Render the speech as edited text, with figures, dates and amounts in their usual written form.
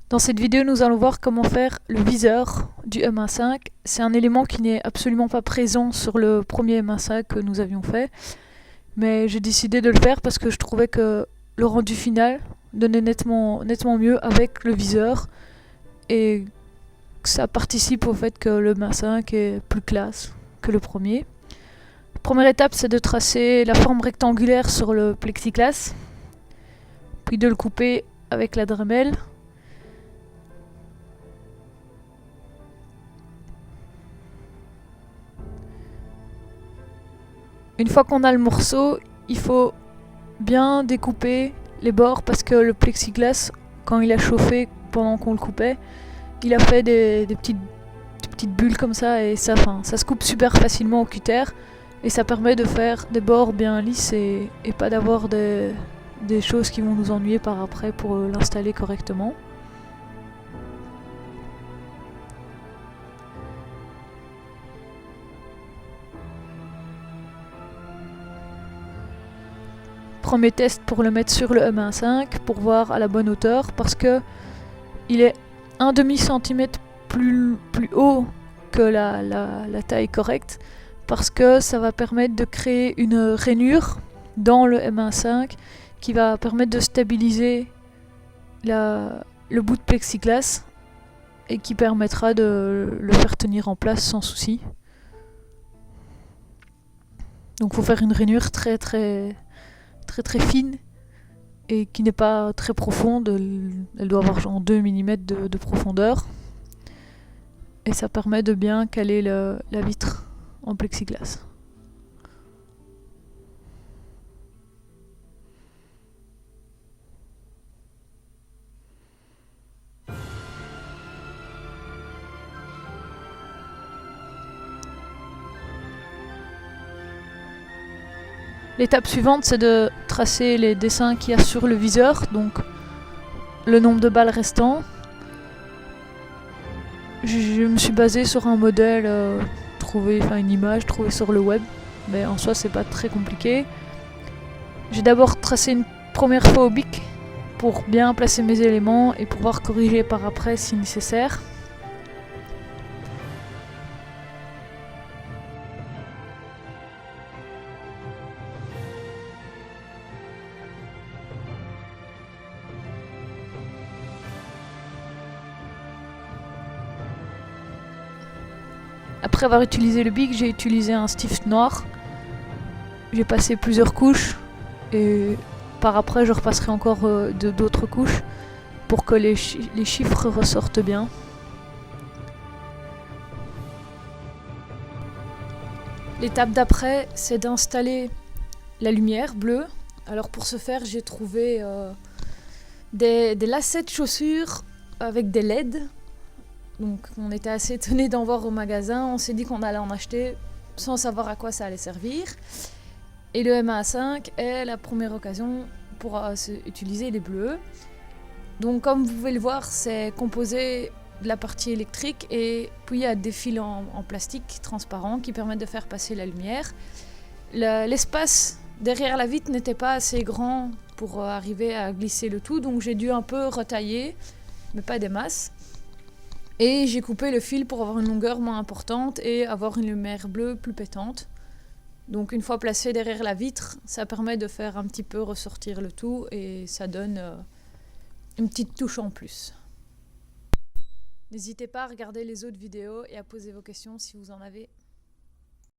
Dans cette vidéo, nous allons voir comment faire le viseur du M1.5. C'est un élément qui n'est absolument pas présent sur le premier M1.5 que nous avions fait. Mais j'ai décidé de le faire parce que je trouvais que le rendu final donnait nettement mieux avec le viseur. Et que ça participe au fait que le M1.5 est plus classe que le premier. La première étape, c'est de tracer la forme rectangulaire sur le plexiglas. Puis de le couper avec la Dremel. Une fois qu'on a le morceau, il faut bien découper les bords parce que le plexiglas, quand il a chauffé pendant qu'on le coupait, il a fait des petites bulles comme ça et ça se coupe super facilement au cutter et ça permet de faire des bords bien lisses et pas d'avoir des choses qui vont nous ennuyer par après pour l'installer correctement. Premier test pour le mettre sur le M1.5 pour voir à la bonne hauteur parce que il est 1,5 cm plus haut que la taille correcte parce que ça va permettre de créer une rainure dans le M1.5 qui va permettre de stabiliser le bout de plexiglas et qui permettra de le faire tenir en place sans souci. Donc il faut faire une rainure très fine et qui n'est pas très profonde. Elle doit avoir genre 2 mm de profondeur. Et ça permet de bien caler la vitre en plexiglas. L'étape suivante, c'est de tracer les dessins qu'il y a sur le viseur, donc le nombre de balles restant. Je me suis basée sur un modèle une image trouvée sur le web, mais en soi c'est pas très compliqué. J'ai d'abord tracé une première fois au bic pour bien placer mes éléments et pouvoir corriger par après si nécessaire. Après avoir utilisé le bic, j'ai utilisé un stift noir. J'ai passé plusieurs couches et par après je repasserai encore d'autres couches pour que les chiffres ressortent bien. L'étape d'après, c'est d'installer la lumière bleue. Alors pour ce faire, j'ai trouvé des lacets de chaussures avec des LED. Donc on était assez étonnés d'en voir au magasin. On s'est dit qu'on allait en acheter sans savoir à quoi ça allait servir. Et le M1.5 est la première occasion pour utiliser les bleus. Donc comme vous pouvez le voir, c'est composé de la partie électrique et puis il y a des fils en plastique transparent qui permettent de faire passer la lumière. L'espace derrière la vitre n'était pas assez grand pour arriver à glisser le tout, donc j'ai dû un peu retailler, mais pas des masses. Et j'ai coupé le fil pour avoir une longueur moins importante et avoir une lumière bleue plus pétante. Donc une fois placé derrière la vitre, ça permet de faire un petit peu ressortir le tout et ça donne une petite touche en plus. N'hésitez pas à regarder les autres vidéos et à poser vos questions si vous en avez.